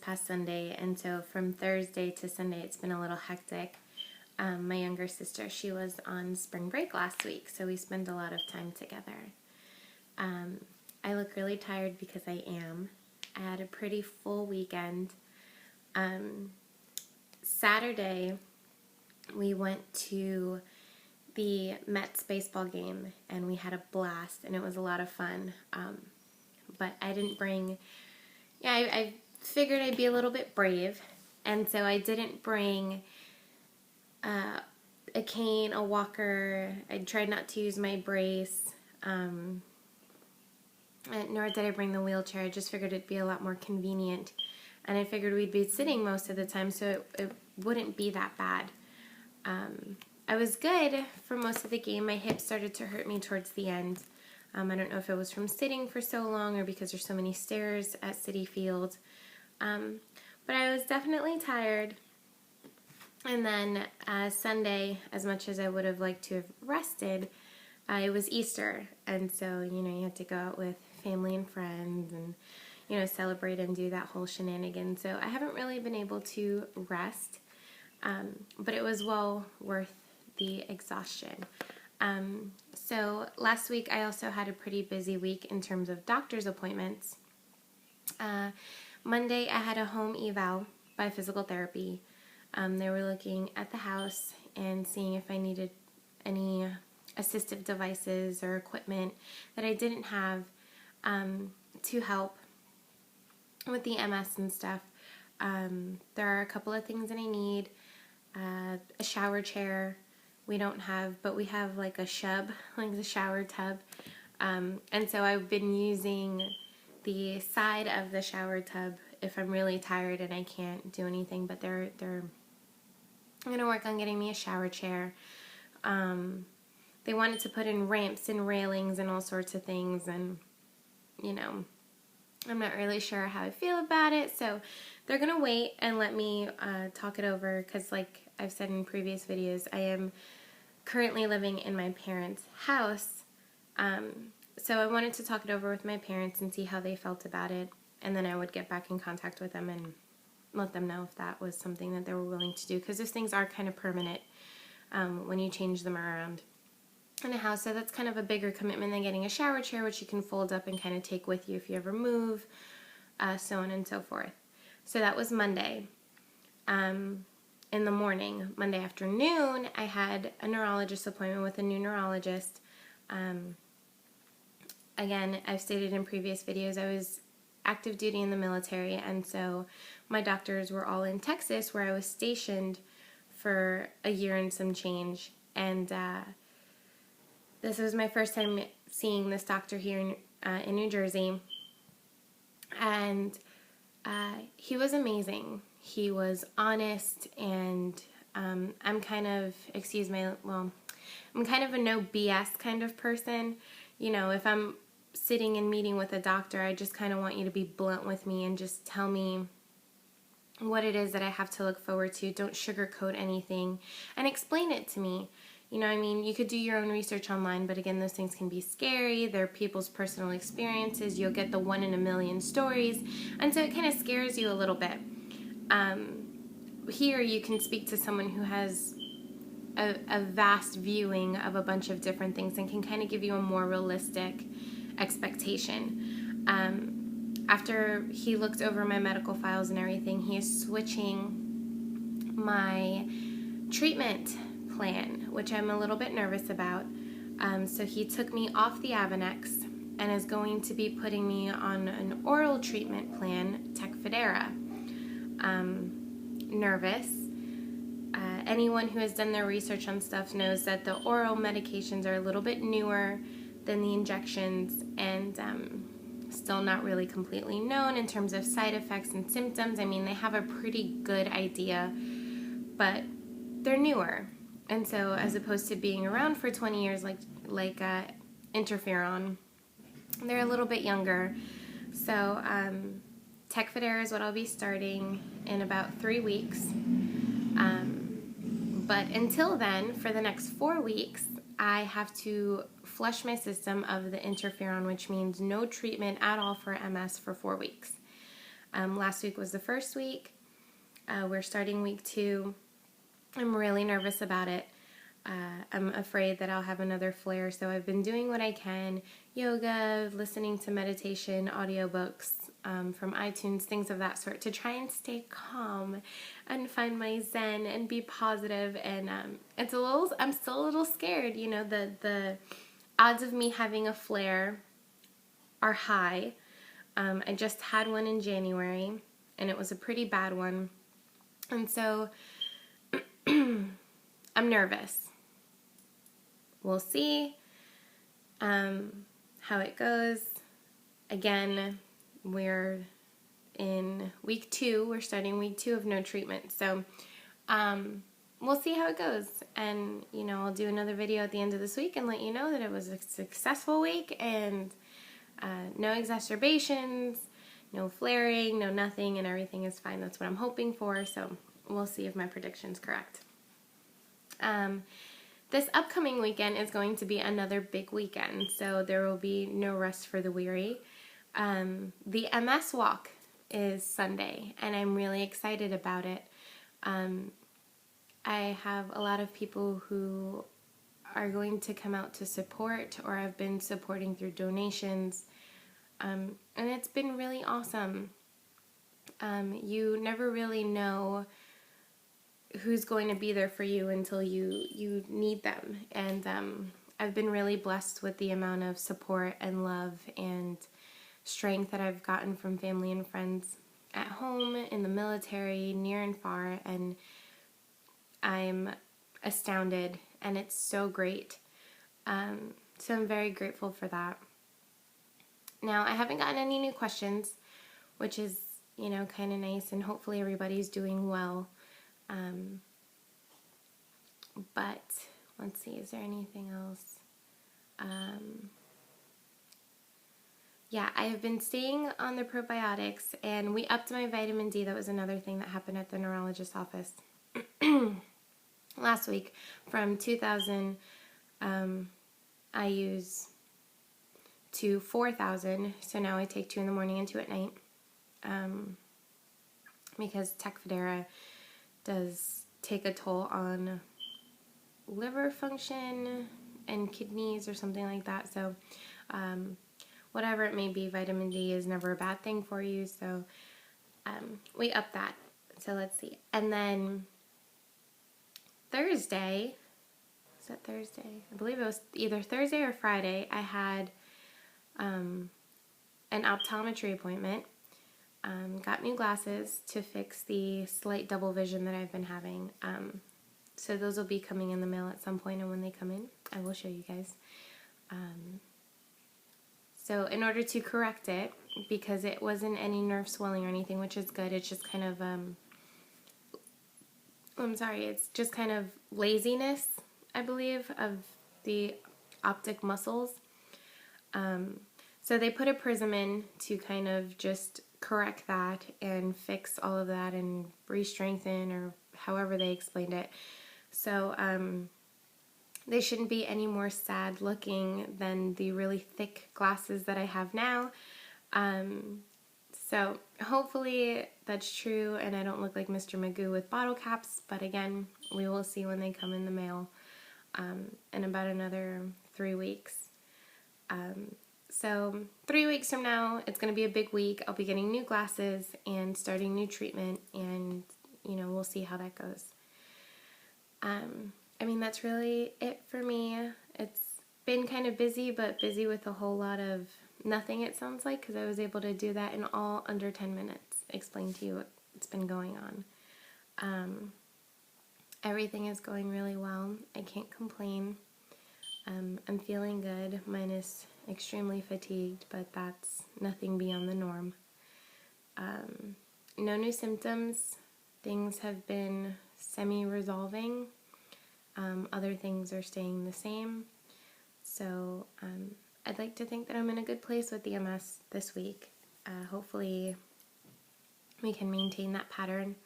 past Sunday, and so from Thursday to Sunday it's been a little hectic. My younger sister, she was on spring break last week, so we spent a lot of time together. I look really tired because I am. I had a pretty full weekend. Saturday, we went to the Mets baseball game, and we had a blast, and it was a lot of fun. But I didn't bring... I figured I'd be a little bit brave, and so I didn't bring a cane, a walker. I tried not to use my brace, nor did I bring the wheelchair. I just figured it'd be a lot more convenient, and I figured we'd be sitting most of the time, so it wouldn't be that bad. I was good for most of the game. My hip started to hurt me towards the end. I don't know if it was from sitting for so long or because there's so many stairs at Citi Field. But I was definitely tired. And then Sunday, as much as I would have liked to have rested, it was Easter. And so, you had to go out with family and friends and, celebrate and do that whole shenanigan. So I haven't really been able to rest, but it was well worth the exhaustion. So last week I also had a pretty busy week in terms of doctor's appointments. Monday I had a home eval by physical therapy. They were looking at the house and seeing if I needed any assistive devices or equipment that I didn't have to help with the MS and stuff. There are a couple of things that I need. A shower chair. We don't have, but we have like a shub, like the shower tub. And so I've been using the side of the shower tub if I'm really tired and I can't do anything, but they're going to work on getting me a shower chair. They wanted to put in ramps and railings and all sorts of things, and, I'm not really sure how I feel about it, so they're going to wait and let me talk it over, because like I've said in previous videos, I am currently living in my parents' house, so I wanted to talk it over with my parents and see how they felt about it, and then I would get back in contact with them and let them know if that was something that they were willing to do, because those things are kind of permanent when you change them around in a house. So that's kind of a bigger commitment than getting a shower chair, which you can fold up and kind of take with you if you ever move, so on and so forth. So that was Monday. In the morning, Monday afternoon, I had a neurologist appointment with a new neurologist. Again, I've stated in previous videos, I was active duty in the military, and so my doctors were all in Texas, where I was stationed for a year and some change, and this was my first time seeing this doctor here in New Jersey, and he was amazing. He was honest, and I'm kind of a no BS kind of person. If I'm sitting and meeting with a doctor, I just kind of want you to be blunt with me and just tell me what it is that I have to look forward to. Don't sugarcoat anything, and explain it to me. You could do your own research online, but again, those things can be scary. They're people's personal experiences. You'll get the 1 in a million stories, and so it kind of scares you a little bit. Here you can speak to someone who has a vast viewing of a bunch of different things and can kind of give you a more realistic expectation. After he looked over my medical files and everything, he is switching my treatment plan, which I'm a little bit nervous about. So he took me off the Avonex and is going to be putting me on an oral treatment plan, Tecfidera. Nervous. Anyone who has done their research on stuff knows that the oral medications are a little bit newer than the injections, and still not really completely known in terms of side effects and symptoms. They have a pretty good idea, but they're newer. And so as opposed to being around for 20 years like interferon, they're a little bit younger. So Tecfidera is what I'll be starting in about 3 weeks. But until then, for the next 4 weeks, I have to flush my system of the interferon, which means no treatment at all for MS for 4 weeks. Last week was the first week. We're starting week 2. I'm really nervous about it. I'm afraid that I'll have another flare, so I've been doing what I can, yoga, listening to meditation, audiobooks from iTunes, things of that sort, to try and stay calm and find my zen and be positive. And I'm still a little scared. You know, the odds of me having a flare are high. I just had one in January, and it was a pretty bad one. And so I'm nervous. We'll see how it goes. Again, we're in week 2. We're starting week 2 of no treatment. So we'll see how it goes. And, you know, I'll do another video at the end of this week and let you know that it was a successful week and no exacerbations, no flaring, no nothing, and everything is fine. That's what I'm hoping for. So we'll see if my prediction's correct. This upcoming weekend is going to be another big weekend, so there will be no rest for the weary. The MS walk is Sunday, and I'm really excited about it. I have a lot of people who are going to come out to support or have been supporting through donations, and it's been really awesome. You never really know who's going to be there for you until you need them. And I've been really blessed with the amount of support and love and strength that I've gotten from family and friends at home, in the military, near and far, and I'm astounded, and it's so great. So I'm very grateful for that. Now, I haven't gotten any new questions, which is, you know, kind of nice, and hopefully everybody's doing well. But let's see, is there anything else? Yeah, I have been staying on the probiotics, and we upped my vitamin D. That was another thing that happened at the neurologist's office last week. From 2,000 IUs to 4,000, so now I take 2 in the morning and 2 at night, because Tecfidera does take a toll on liver function and kidneys or something like that. So whatever it may be, vitamin D is never a bad thing for you. So we up that. So let's see. And then Thursday, is that Thursday? I believe it was either Thursday or Friday. I had an optometry appointment. Got new glasses to fix the slight double vision that I've been having. So those will be coming in the mail at some point, and when they come in, I will show you guys. So in order to correct it, because it wasn't any nerve swelling or anything, which is good, it's just kind of, it's just kind of laziness, I believe, of the optic muscles. So they put a prism in to kind of just correct that and fix all of that and re-strengthen, or however they explained it. So they shouldn't be any more sad looking than the really thick glasses that I have now. So hopefully that's true and I don't look like Mr. Magoo with bottle caps, but again, we will see when they come in the mail in about another 3 weeks. So 3 weeks from now, it's going to be a big week. I'll be getting new glasses and starting new treatment, and, you know, we'll see how that goes. I mean, that's really it for me. It's been kind of busy, but busy with a whole lot of nothing, it sounds like, because I was able to do that in all under 10 minutes, explain to you what's been going on. Everything is going really well. I can't complain. I'm feeling good, minus extremely fatigued, but that's nothing beyond the norm. No new symptoms. Things have been semi-resolving. Other things are staying the same. So I'd like to think that I'm in a good place with the MS this week. Hopefully we can maintain that pattern.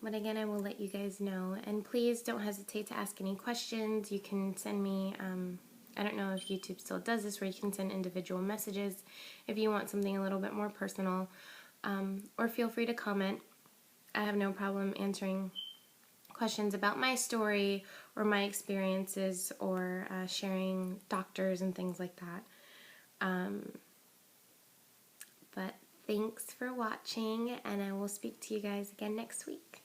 But again, I will let you guys know. And please don't hesitate to ask any questions. You can send me I don't know if YouTube still does this, where you can send individual messages if you want something a little bit more personal, or feel free to comment. I have no problem answering questions about my story or my experiences, or sharing doctors and things like that. But thanks for watching, and I will speak to you guys again next week.